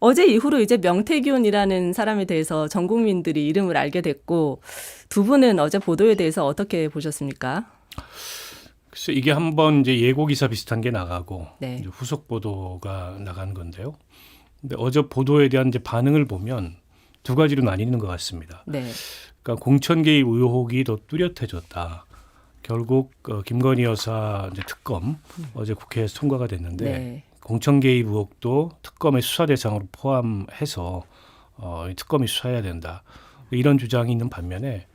어제 이후로 이제 명태균이라는 사람에 대해서 전 국민들이 이름을 알게 됐고 두 분은 어제 보도에 대해서 어떻게 보셨습니까? 글쎄 이게 한번 이제 예고 기사 비슷한 게 나가고 네. 이제 후속 보도가 나간 건데요. 근데 어제 보도에 대한 이제 반응을 보면 두 가지로 나뉘는 것 같습니다. 네. 그러니까 공천 개입 의혹이 더 뚜렷해졌다. 결국 김건희 여사 이제 특검 어제 국회에서 통과가 됐는데 네. 공천 개입 의혹도 특검의 수사 대상으로 포함해서 이 특검이 수사해야 된다. 이런 주장이 있는 반면에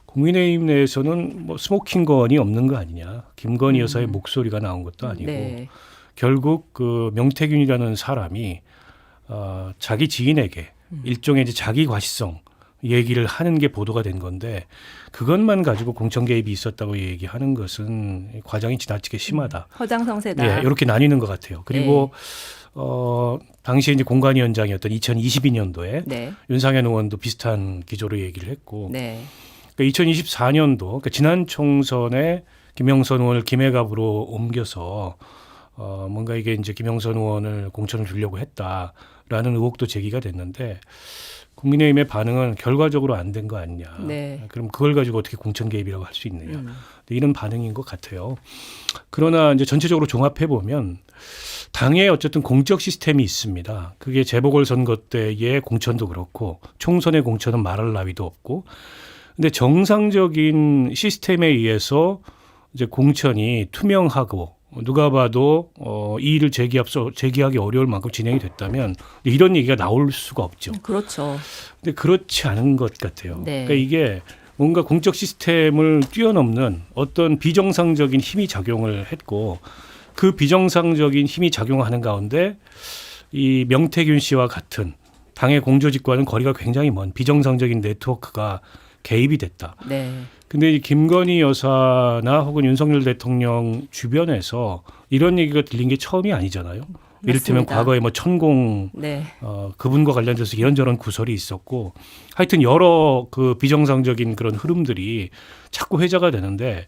국민의힘 내에서는 뭐 스모킹건이 없는 거 아니냐. 김건희 여사의 목소리가 나온 것도 아니고 네. 결국 그 명태균이라는 사람이 자기 지인에게 일종의 이제 자기 과시성 얘기를 하는 게 보도가 된 건데 그것만 가지고 공천 개입이 있었다고 얘기하는 것은 과장이 지나치게 심하다. 허장성세다. 예, 이렇게 나뉘는 것 같아요. 그리고 당시에 이제 공관위원장이었던 2022년도에 네. 윤상현 의원도 비슷한 기조로 얘기를 했고 네. 그러니까 2024년도 그러니까 지난 총선에 김영선 의원을 김해갑으로 옮겨서 뭔가 이게 이제 김영선 의원을 공천을 주려고 했다라는 의혹도 제기가 됐는데 국민의힘의 반응은 결과적으로 안 된 거 아니냐. 네. 그럼 그걸 가지고 어떻게 공천 개입이라고 할 수 있느냐. 이런 반응인 것 같아요. 그러나 이제 전체적으로 종합해 보면 당에 어쨌든 공적 시스템이 있습니다. 그게 재보궐선거 때의 공천도 그렇고 총선의 공천은 말할 나위도 없고 근데 정상적인 시스템에 의해서 이제 공천이 투명하고 누가 봐도 이 일을 제기하기 어려울 만큼 진행이 됐다면 이런 얘기가 나올 수가 없죠. 그렇죠. 근데 그렇지 않은 것 같아요. 네. 그러니까 이게 뭔가 공적 시스템을 뛰어넘는 어떤 비정상적인 힘이 작용을 했고 그 비정상적인 힘이 작용하는 가운데 이 명태균 씨와 같은 당의 공조직과는 거리가 굉장히 먼 비정상적인 네트워크가 개입이 됐다. 네. 근데 이 김건희 여사나 혹은 윤석열 대통령 주변에서 이런 얘기가 들린 게 처음이 아니잖아요. 이를테면 맞습니다. 과거에 뭐 천공 네. 그분과 관련돼서 이런저런 구설이 있었고 하여튼 여러 그 비정상적인 그런 흐름들이 자꾸 회자가 되는데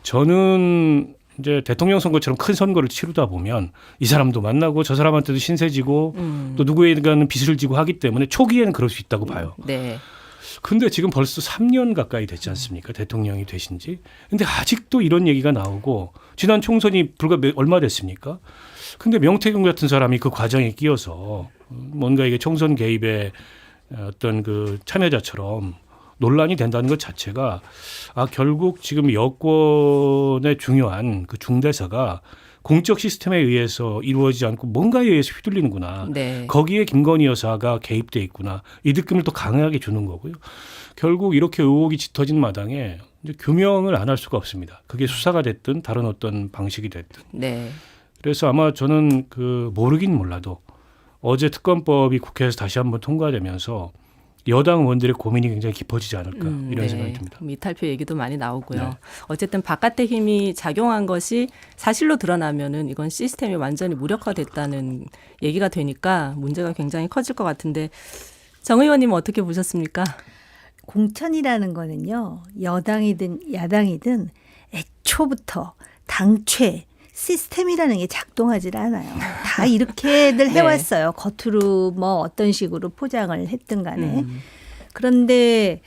저는 이제 대통령 선거처럼 큰 선거를 치르다 보면 이 사람도 만나고 저 사람한테도 신세지고 또 누구에게는 빚을 지고 하기 때문에 초기에는 그럴 수 있다고 봐요. 네. 근데 지금 벌써 3년 가까이 됐지 않습니까? 대통령이 되신 지. 근데 아직도 이런 얘기가 나오고 지난 총선이 얼마 됐습니까? 근데 명태균 같은 사람이 그 과정에 끼어서 뭔가 이게 총선 개입의 어떤 그 참여자처럼 논란이 된다는 것 자체가 결국 지금 여권의 중요한 그 중대사가 공적 시스템에 의해서 이루어지지 않고 뭔가에 의해서 휘둘리는구나. 네. 거기에 김건희 여사가 개입돼 있구나. 이 느낌을 또 강하게 주는 거고요. 결국 이렇게 의혹이 짙어진 마당에 이제 규명을 안 할 수가 없습니다. 그게 수사가 됐든 다른 어떤 방식이 됐든. 네. 그래서 아마 저는 그 모르긴 몰라도 어제 특검법이 국회에서 다시 한번 통과되면서 여당 의원들의 고민이 굉장히 깊어지지 않을까 이런 네. 생각이 듭니다. 이탈표 얘기도 많이 나오고요. 네. 어쨌든 바깥의 힘이 작용한 것이 사실로 드러나면은 이건 시스템이 완전히 무력화됐다는 얘기가 되니까 문제가 굉장히 커질 것 같은데 정 의원님은 어떻게 보셨습니까? 공천이라는 거는요. 여당이든 야당이든 애초부터 당최 시스템이라는 게 작동하지 않아요. 다 이렇게들 네. 해왔어요. 겉으로 뭐 어떤 식으로 포장을 했든 간에. 그런데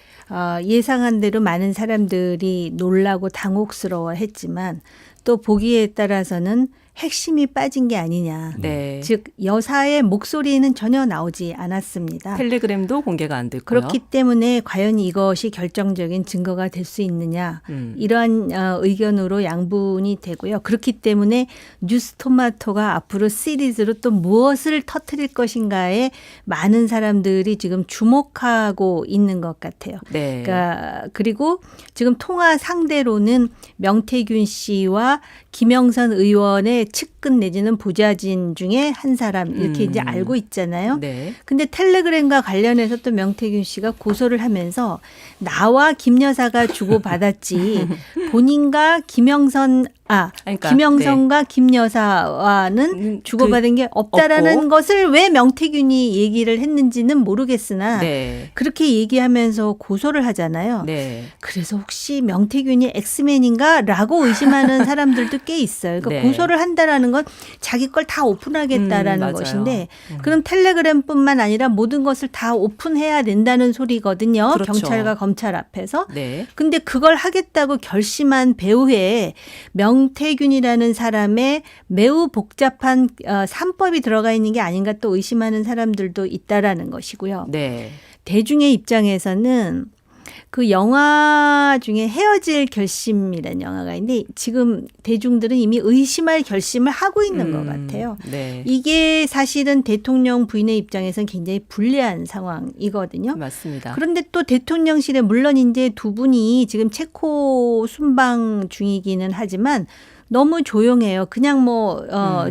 예상한 대로 많은 사람들이 놀라고 당혹스러워했지만 또 보기에 따라서는 핵심이 빠진 게 아니냐. 네. 즉 여사의 목소리는 전혀 나오지 않았습니다. 텔레그램도 공개가 안 됐고요. 그렇기 때문에 과연 이것이 결정적인 증거가 될 수 있느냐 이러한 의견으로 양분이 되고요. 그렇기 때문에 뉴스토마토가 앞으로 시리즈로 또 무엇을 터뜨릴 것인가에 많은 사람들이 지금 주목하고 있는 것 같아요. 네. 그러니까 그리고 지금 통화 상대로는 명태균 씨와 김영선 의원의 측근 내지는 보좌진 중에 한 사람 이렇게 이제 알고 있잖아요. 네. 근데 텔레그램과 관련해서 또 명태균 씨가 고소를 하면서 나와 김 여사가 주고받았지 본인과 김영선 그러니까, 김영선과 김 여사와는 주고받은 게 없다라는 없고. 것을 왜 명태균이 얘기를 했는지는 모르겠으나 네. 그렇게 얘기하면서 고소를 하잖아요. 네. 그래서 혹시 명태균이 엑스맨인가라고 의심하는 사람들도 꽤 있어요. 그러니까 네. 고소를 한다라는 건 자기 걸 다 오픈하겠다라는 맞아요. 것인데 그럼 텔레그램뿐만 아니라 모든 것을 다 오픈해야 된다는 소리거든요. 그렇죠. 경찰과 검찰 앞에서. 네. 근데 그걸 하겠다고 결심한 배후에 명태균이라는 사람의 매우 복잡한 산법이 들어가 있는 게 아닌가 또 의심하는 사람들도 있다라는 것이고요. 네. 대중의 입장에서는 그 영화 중에 헤어질 결심이라는 영화가 있는데 지금 대중들은 이미 의심할 결심을 하고 있는 것 같아요. 네. 이게 사실은 대통령 부인의 입장에서는 굉장히 불리한 상황이거든요. 맞습니다. 그런데 또 대통령실에 물론 이제 두 분이 지금 체코 순방 중이기는 하지만 너무 조용해요. 그냥 뭐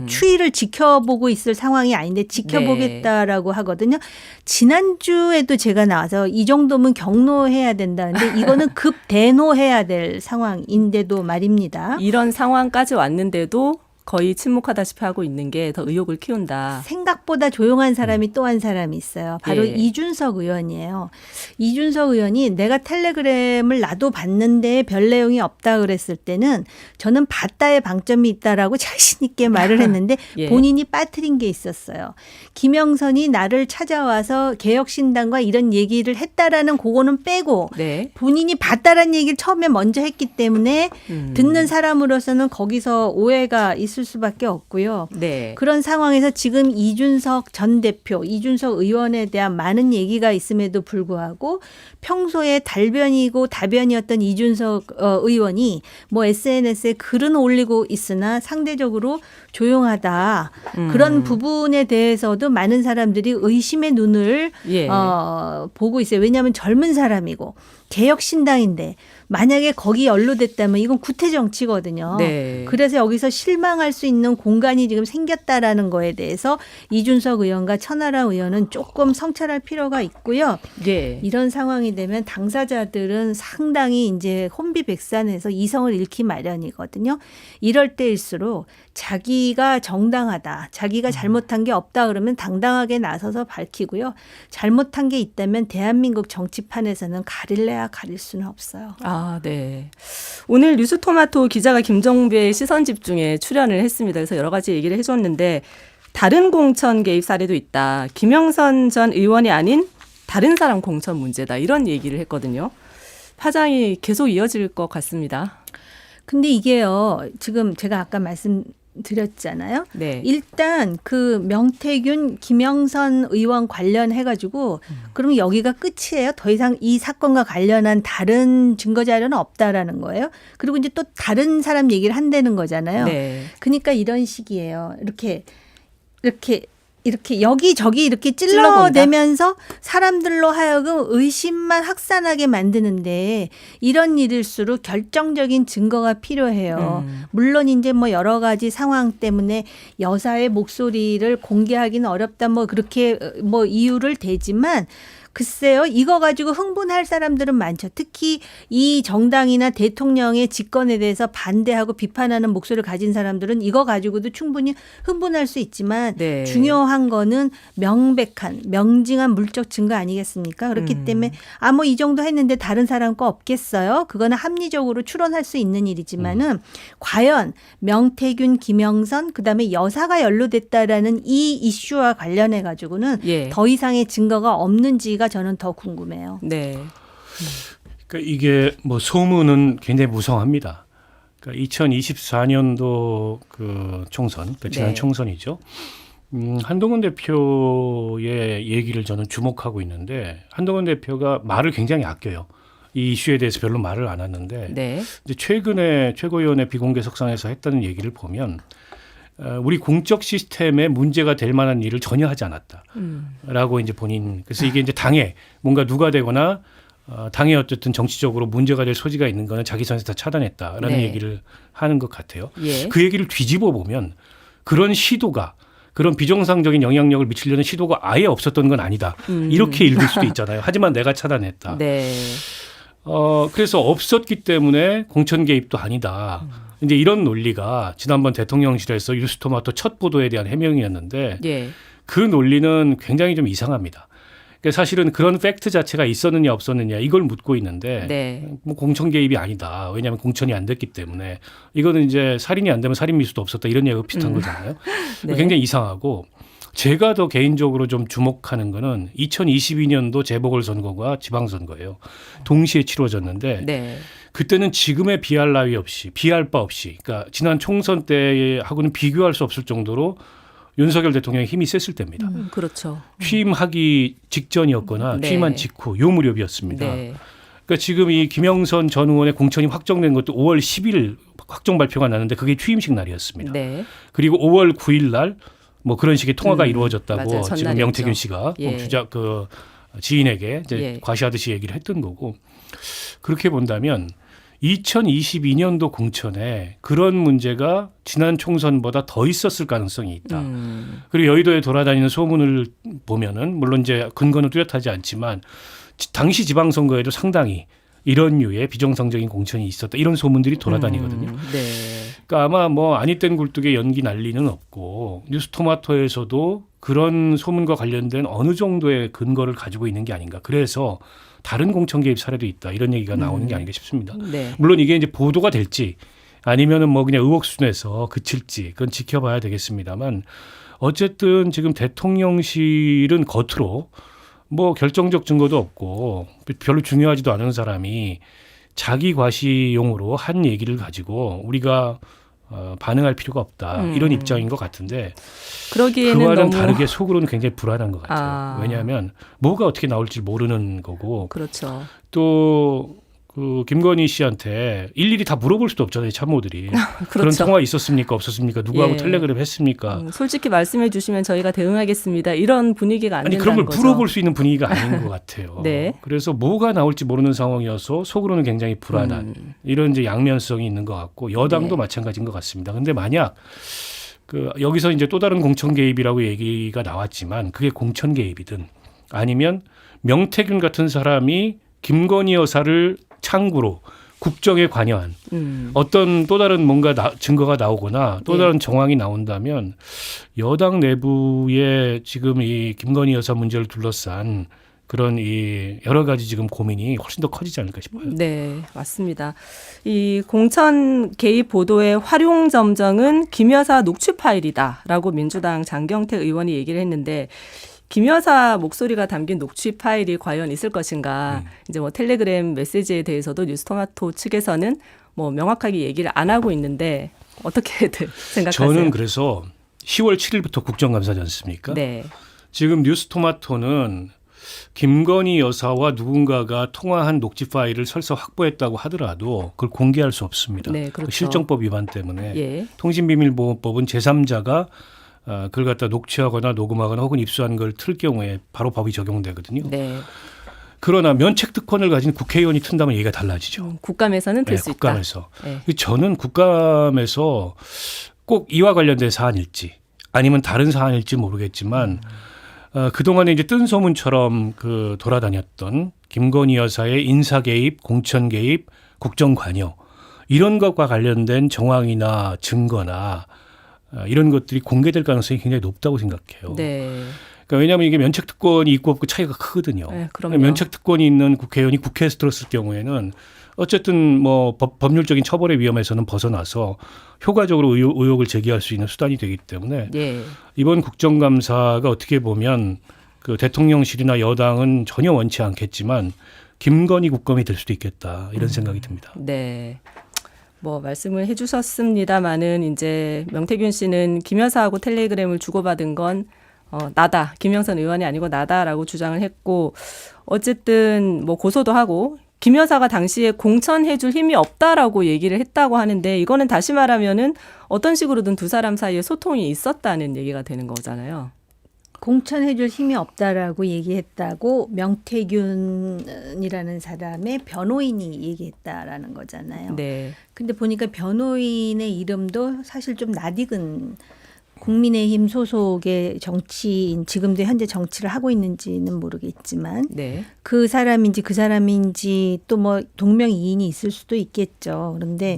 추이를 지켜보고 있을 상황이 아닌데 지켜보겠다라고 하거든요. 지난주에도 제가 나와서 이 정도면 경로해야 된다는데 이거는 급 대노해야 될 상황인데도 말입니다. 이런 상황까지 왔는데도 거의 침묵하다시피 하고 있는 게 더 의혹을 키운다. 생각보다 조용한 사람이 또 한 사람이 있어요. 바로 예. 이준석 의원이에요. 이준석 의원이 내가 텔레그램을 나도 봤는데 별 내용이 없다 그랬을 때는 저는 봤다에 방점이 있다라고 자신 있게 말을 했는데 예. 본인이 빠뜨린 게 있었어요. 김영선이 나를 찾아와서 개혁신당과 이런 얘기를 했다라는 그거는 빼고 네. 본인이 봤다라는 얘기를 처음에 먼저 했기 때문에 듣는 사람으로서는 거기서 오해가 있을 수밖에 없고요. 네. 그런 상황에서 지금 이준석 전 대표, 이준석 의원에 대한 많은 얘기가 있음에도 불구하고 평소에 달변이고 다변이었던 이준석 의원이 뭐 SNS에 글은 올리고 있으나 상대적으로 조용하다. 그런 부분에 대해서도 많은 사람들이 의심의 눈을 예. 보고 있어요. 왜냐하면 젊은 사람이고 개혁신당인데 만약에 거기 연루됐다면 이건 구태 정치거든요. 네. 그래서 여기서 실망할 수 있는 공간이 지금 생겼다라는 거에 대해서 이준석 의원과 천하람 의원은 조금 성찰할 필요가 있고요. 예. 이런 상황이 되면 당사자들은 상당히 이제 혼비백산해서 이성을 잃기 마련이거든요. 이럴 때일수록 자기가 정당하다, 자기가 잘못한 게 없다 그러면 당당하게 나서서 밝히고요. 잘못한 게 있다면 대한민국 정치판에서는 가릴래야 가릴 수는 없어요. 아, 네. 오늘 뉴스토마토 기자가 김정배의 시선집중에 출연을 했습니다. 그래서 여러 가지 얘기를 해줬는데 다른 공천 개입 사례도 있다. 김영선 전 의원이 아닌 다른 사람 공천 문제다. 이런 얘기를 했거든요. 파장이 계속 이어질 것 같습니다. 근데 이게요, 지금 제가 아까 말씀드렸잖아요. 네. 일단 그 명태균, 김영선 의원 관련해가지고 그러면 여기가 끝이에요. 더 이상 이 사건과 관련한 다른 증거 자료는 없다라는 거예요. 그리고 이제 또 다른 사람 얘기를 한다는 거잖아요. 네. 그러니까 이런 식이에요. 이렇게 여기저기 이렇게 찔러본다. 찔러대면서 사람들로 하여금 의심만 확산하게 만드는데 이런 일일수록 결정적인 증거가 필요해요. 물론 이제 뭐 여러 가지 상황 때문에 여사의 목소리를 공개하기는 어렵다 뭐 그렇게 뭐 이유를 대지만 글쎄요, 이거 가지고 흥분할 사람들은 많죠. 특히 이 정당이나 대통령의 집권에 대해서 반대하고 비판하는 목소리를 가진 사람들은 이거 가지고도 충분히 흥분할 수 있지만 네. 중요한 거는 명백한, 명징한 물적 증거 아니겠습니까? 그렇기 때문에 뭐 이 정도 했는데 다른 사람 거 없겠어요? 그거는 합리적으로 추론할 수 있는 일이지만은 과연 명태균, 김영선, 그다음에 여사가 연루됐다라는 이 이슈와 관련해 가지고는 예. 더 이상의 증거가 없는지가 저는 더 궁금해요. 네. 그러니까 이게 뭐 소문은 굉장히 무성합니다. 그러니까 2024년도 그 총선, 그러니까 지난 네. 총선이죠. 한동훈 대표의 얘기를 저는 주목하고 있는데 한동훈 대표가 말을 굉장히 아껴요. 이 이슈에 대해서 별로 말을 안 하는데 네. 이제 최근에 최고위원회 비공개석상에서 했다는 얘기를 보면 우리 공적 시스템에 문제가 될 만한 일을 전혀 하지 않았다라고 이제 본인 그래서 이게 이제 당에 뭔가 누가 되거나 당에 어쨌든 정치적으로 문제가 될 소지가 있는 거는 자기 선에서 다 차단했다라는 네. 얘기를 하는 것 같아요. 예. 그 얘기를 뒤집어 보면 그런 시도가 그런 비정상적인 영향력을 미치려는 시도가 아예 없었던 건 아니다. 이렇게 읽을 수도 있잖아요. 하지만 내가 차단했다. 네. 그래서 없었기 때문에 공천 개입도 아니다. 이제 이런 논리가 지난번 대통령실에서 뉴스토마토 첫 보도에 대한 해명이었는데 예. 그 논리는 굉장히 좀 이상합니다. 그러니까 사실은 그런 팩트 자체가 있었느냐 없었느냐 이걸 묻고 있는데 네. 뭐 공천 개입이 아니다. 왜냐하면 공천이 안 됐기 때문에 이거는 이제 살인이 안 되면 살인 미수도 없었다 이런 얘기가 비슷한 거잖아요. 네. 굉장히 이상하고 제가 더 개인적으로 좀 주목하는 거는 2022년도 재보궐선거가 지방선거예요. 동시에 치러졌는데 네. 그때는 지금의 비할 나위 없이 비할 바 없이 그러니까 지난 총선 때하고는 비교할 수 없을 정도로 윤석열 대통령의 힘이 셌을 때입니다. 그렇죠. 취임하기 직전이었거나 네. 취임한 직후 요 무렵이었습니다. 네. 그러니까 지금 이 김영선 전 의원의 공천이 확정된 것도 5월 10일 확정 발표가 났는데 그게 취임식 날이었습니다. 네. 그리고 5월 9일 날 뭐 그런 식의 통화가 이루어졌다고 맞아요. 지금 전날이었죠. 명태균 씨가 예. 그 지인에게 이제 예. 과시하듯이 얘기를 했던 거고 그렇게 본다면 2022년도 공천에 그런 문제가 지난 총선보다 더 있었을 가능성이 있다. 그리고 여의도에 돌아다니는 소문을 보면은 물론 이제 근거는 뚜렷하지 않지만 당시 지방선거에도 상당히 이런 류의 비정상적인 공천이 있었다. 이런 소문들이 돌아다니거든요. 네. 그러니까 아마 뭐 아니 땐 굴뚝에 연기 난리는 없고 뉴스토마토에서도 그런 소문과 관련된 어느 정도의 근거를 가지고 있는 게 아닌가. 그래서 다른 공천 개입 사례도 있다. 이런 얘기가 나오는 게 아닌가 싶습니다. 네. 물론 이게 이제 보도가 될지 아니면은 뭐 그냥 의혹 수준에서 그칠지 그건 지켜봐야 되겠습니다만 어쨌든 지금 대통령실은 겉으로 뭐 결정적 증거도 없고 별로 중요하지도 않은 사람이 자기 과시용으로 한 얘기를 가지고 우리가 반응할 필요가 없다. 이런 입장인 것 같은데 그러기에는 그와는 너무 다르게 속으로는 굉장히 불안한 것 같아요. 아. 왜냐하면 뭐가 어떻게 나올지 모르는 거고 그렇죠. 또 그 김건희 씨한테 일일이 다 물어볼 수도 없잖아요. 참모들이. 그런 그렇죠. 통화 있었습니까? 없었습니까? 누구하고 예. 텔레그램 했습니까? 솔직히 말씀해 주시면 저희가 대응하겠습니다. 이런 분위기가 안 아니 된다는 그런 걸 거죠. 물어볼 수 있는 분위기가 아닌 것 같아요. 네. 그래서 뭐가 나올지 모르는 상황이어서 속으로는 굉장히 불안한 이런 이제 양면성이 있는 것 같고 여당도 네. 마찬가지인 것 같습니다. 근데 만약 그 여기서 이제 또 다른 공천 개입이라고 얘기가 나왔지만 그게 공천 개입이든 아니면 명태균 같은 사람이 김건희 여사를 창구로 국정에 관여한 어떤 또 다른 뭔가 증거가 나오거나 또 다른 정황이 나온다면 여당 내부에 지금 이 김건희 여사 문제를 둘러싼 그런 이 여러 가지 지금 고민이 훨씬 더 커지지 않을까 싶어요. 네, 맞습니다. 이 공천 개입 보도의 활용 점정은 김 여사 녹취 파일이다라고 민주당 장경태 의원이 얘기를 했는데 김 여사 목소리가 담긴 녹취 파일이 과연 있을 것인가? 이제 뭐 텔레그램 메시지에 대해서도 뉴스토마토 측에서는 뭐 명확하게 얘기를 안 하고 있는데 어떻게들 생각하세요? 저는 그래서 10월 7일부터 국정감사지 않습니까? 네. 지금 뉴스토마토는 김건희 여사와 누군가가 통화한 녹취 파일을 설사 확보했다고 하더라도 그걸 공개할 수 없습니다. 네, 그렇죠. 실정법 위반 때문에 예. 통신비밀보호법은 제3자가 그걸 갖다 녹취하거나 녹음하거나 혹은 입수한 걸 틀 경우에 바로 법이 적용되거든요. 네. 그러나 면책특권을 가진 국회의원이 튼다면 얘기가 달라지죠. 국감에서는 될 네, 수 있다. 국감에서. 네. 저는 국감에서 꼭 이와 관련된 사안일지 아니면 다른 사안일지 모르겠지만 그동안에 이제 뜬 소문처럼 그 돌아다녔던 김건희 여사의 인사 개입, 공천 개입, 국정 관여 이런 것과 관련된 정황이나 증거나 이런 것들이 공개될 가능성이 굉장히 높다고 생각해요. 네. 그러니까 왜냐하면 이게 면책특권이 있고 없고 차이가 크거든요. 네, 그럼요. 면책특권이 있는 국회의원이 국회에서 들었을 경우에는 어쨌든 뭐 법률적인 처벌의 위험에서는 벗어나서 효과적으로 의혹을 제기할 수 있는 수단이 되기 때문에 예. 이번 국정감사가 어떻게 보면 그 대통령실이나 여당은 전혀 원치 않겠지만 김건희 국감이 될 수도 있겠다 이런 생각이 듭니다. 네. 뭐 말씀을 해주셨습니다마는 이제 명태균 씨는 김 여사하고 텔레그램을 주고받은 건 나다. 김영선 의원이 아니고 나다라고 주장을 했고 어쨌든 뭐 고소도 하고 김 여사가 당시에 공천해줄 힘이 없다라고 얘기를 했다고 하는데 이거는 다시 말하면은 어떤 식으로든 두 사람 사이에 소통이 있었다는 얘기가 되는 거잖아요. 공천해줄 힘이 없다라고 얘기했다고 명태균이라는 사람의 변호인이 얘기했다라는 거잖아요. 네. 근데 보니까 변호인의 이름도 사실 좀 낯익은 국민의힘 소속의 정치인, 지금도 현재 정치를 하고 있는지는 모르겠지만 네. 그 사람인지 또 뭐 동명이인이 있을 수도 있겠죠. 그런데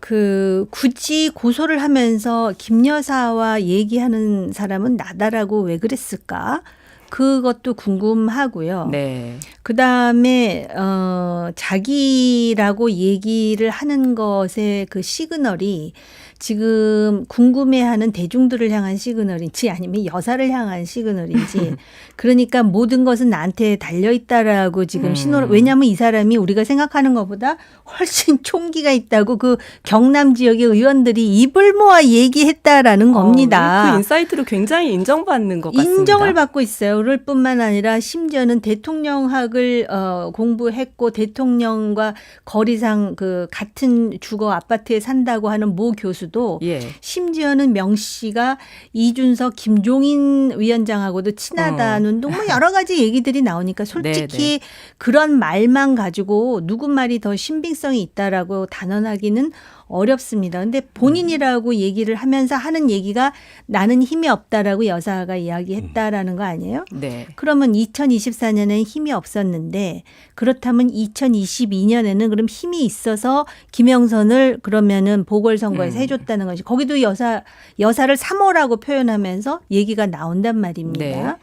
굳이 고소를 하면서 김 여사와 얘기하는 사람은 나다라고 왜 그랬을까? 그것도 궁금하고요. 네. 그다음에 자기라고 얘기를 하는 것의 그 시그널이 지금 궁금해하는 대중들을 향한 시그널인지 아니면 여사를 향한 시그널인지 그러니까 모든 것은 나한테 달려있다라고 지금 신호를 왜냐하면 이 사람이 우리가 생각하는 것보다 훨씬 총기가 있다고 그 경남 지역의 의원들이 입을 모아 얘기했다라는 겁니다. 그 인사이트로 굉장히 인정받는 것 같습니다. 인정을 받고 있어요. 그럴 뿐만 아니라 심지어는 대통령학을 공부했고 대통령과 거리상 그 같은 주거 아파트에 산다고 하는 모 교수도 예. 심지어는 명 씨가 이준석 김종인 위원장하고도 친하다는 등 뭐 여러 가지 얘기들이 나오니까 솔직히 그런 말만 가지고 누구 말이 더 신빙성이 있다라고 단언하기는 어렵습니다. 근데 본인이라고 얘기를 하면서 하는 얘기가 나는 힘이 없다라고 여사가 이야기했다라는 거 아니에요? 네. 그러면 2024년에는 힘이 없었는데 그렇다면 2022년에는 그럼 힘이 있어서 김영선을 그러면은 보궐선거에서 해줬다는 것이 거기도 여사를 3호라고 표현하면서 얘기가 나온단 말입니다. 네.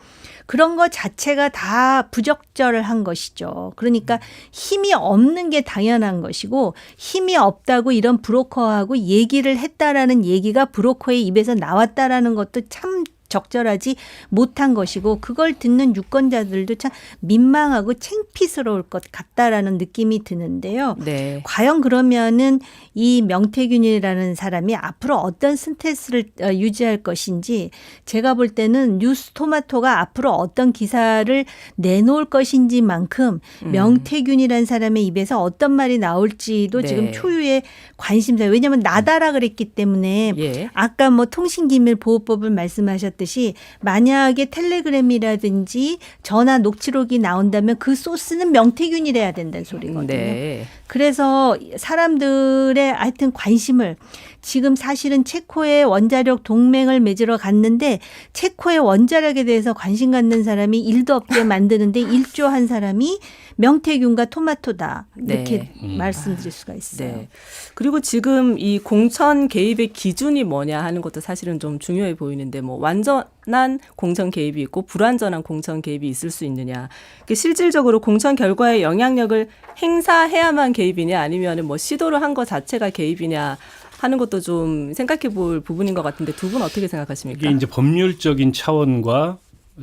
그런 것 자체가 다 부적절한 것이죠. 그러니까 힘이 없는 게 당연한 것이고 힘이 없다고 이런 브로커하고 얘기를 했다라는 얘기가 브로커의 입에서 나왔다라는 것도 참 적절하지 못한 것이고 그걸 듣는 유권자들도 참 민망하고 창피스러울 것 같다라는 느낌이 드는데요. 네. 과연 그러면은 이 명태균이라는 사람이 앞으로 어떤 스탠스를 유지할 것인지 제가 볼 때는 뉴스토마토가 앞으로 어떤 기사를 내놓을 것인지만큼 명태균이라는 사람의 입에서 어떤 말이 나올지도 네. 지금 초유의 관심사. 왜냐하면 나다라 그랬기 때문에 예. 아까 뭐 통신기밀보호법을 말씀하셨듯이 만약에 텔레그램이라든지 전화 녹취록이 나온다면 그 소스는 명태균이래야 된다는 소리거든요. 네. 그래서 사람들의 하여튼 관심을 지금 사실은 체코의 원자력 동맹을 맺으러 갔는데 체코의 원자력에 대해서 관심 갖는 사람이 일도 없게 만드는데 일조한 사람이 명태균과 토마토다. 이렇게 말씀드릴 수가 있어요. 네. 그리고 지금 이 공천 개입의 기준이 뭐냐 하는 것도 사실은 좀 중요해 보이는데 뭐 완전한 공천 개입이 있고 불완전한 공천 개입이 있을 수 있느냐. 실질적으로 공천 결과에 영향력을 행사해야만 개입이냐 아니면 뭐 시도를 한 것 자체가 개입이냐 하는 것도 좀 생각해 볼 부분인 것 같은데 두 분 어떻게 생각하십니까? 이게 이제 법률적인 차원과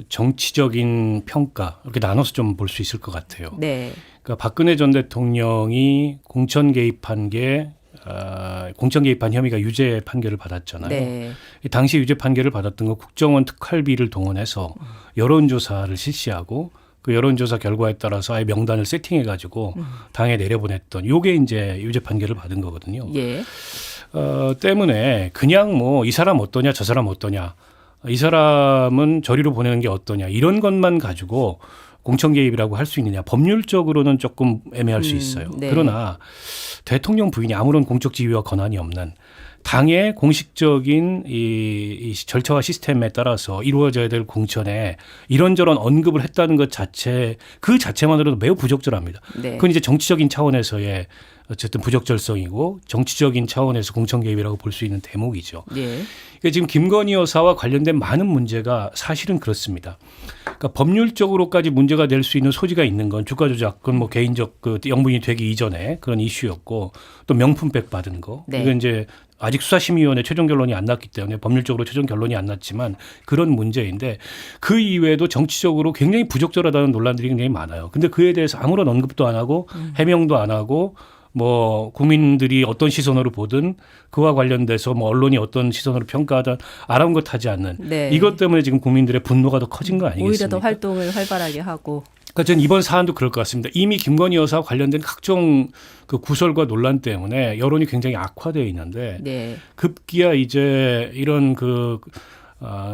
정치적인 평가 이렇게 나눠서 좀 볼 수 있을 것 같아요. 네. 그러니까 박근혜 전 대통령이 공천 개입한 혐의가 유죄 판결을 받았잖아요. 네. 당시 유죄 판결을 받았던 건 국정원 특활비를 동원해서 여론조사를 실시하고 그 여론조사 결과에 따라서 아예 명단을 세팅해가지고 당에 내려보냈던 요게 이제 유죄 판결을 받은 거거든요. 예. 때문에 그냥 뭐 이 사람 어떠냐 저 사람 어떠냐 이 사람은 저리로 보내는 게 어떠냐 이런 것만 가지고 공천 개입이라고 할 수 있느냐 법률적으로는 조금 애매할 수 있어요. 네. 그러나 대통령 부인이 아무런 공적 지위와 권한이 없는 당의 공식적인 이 절차와 시스템에 따라서 이루어져야 될 공천에 이런저런 언급을 했다는 것 자체 그 자체만으로도 매우 부적절합니다. 네. 그건 이제 정치적인 차원에서의 어쨌든 부적절성이고 정치적인 차원에서 공천 개입이라고 볼 수 있는 대목이죠. 예. 그러니까 지금 김건희 여사와 관련된 많은 문제가 사실은 그렇습니다. 그러니까 법률적으로까지 문제가 될 수 있는 소지가 있는 건 주가 조작, 그건 뭐 개인적 그 영분이 되기 이전에 그런 이슈였고 또 명품백 받은 거. 네. 이건 이제 아직 수사심의위원회 최종 결론이 안 났기 때문에 법률적으로 최종 결론이 안 났지만 그런 문제인데 그 이외에도 정치적으로 굉장히 부적절하다는 논란들이 굉장히 많아요. 근데 그에 대해서 아무런 언급도 안 하고 해명도 안 하고 뭐 국민들이 어떤 시선으로 보든 그와 관련돼서 뭐 언론이 어떤 시선으로 평가하든 아랑곳하지 않는 네. 이것 때문에 지금 국민들의 분노가 더 커진 거 아니겠습니까? 오히려 더 활동을 활발하게 하고. 그러니까 저는 이번 사안도 그럴 것 같습니다. 이미 김건희 여사와 관련된 각종 그 구설과 논란 때문에 여론이 굉장히 악화되어 있는데 네. 급기야 이제 이런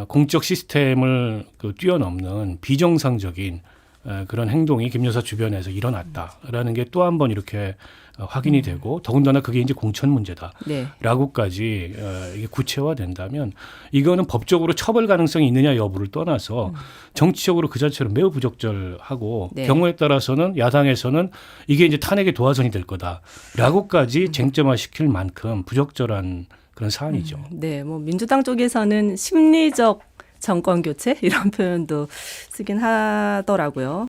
공적 시스템을 뛰어넘는 비정상적인 그런 행동이 김 여사 주변에서 일어났다라는 게 또 한 번 이렇게 확인이 되고 더군다나 그게 이제 공천 문제다라고까지 네. 이게 구체화된다면 이거는 법적으로 처벌 가능성이 있느냐 여부를 떠나서 정치적으로 그 자체로 매우 부적절하고 네. 경우에 따라서는 야당에서는 이게 이제 탄핵의 도화선이 될 거다라고까지 쟁점화시킬 만큼 부적절한 그런 사안이죠. 네, 뭐 민주당 쪽에서는 심리적 정권 교체 이런 표현도 쓰긴 하더라고요.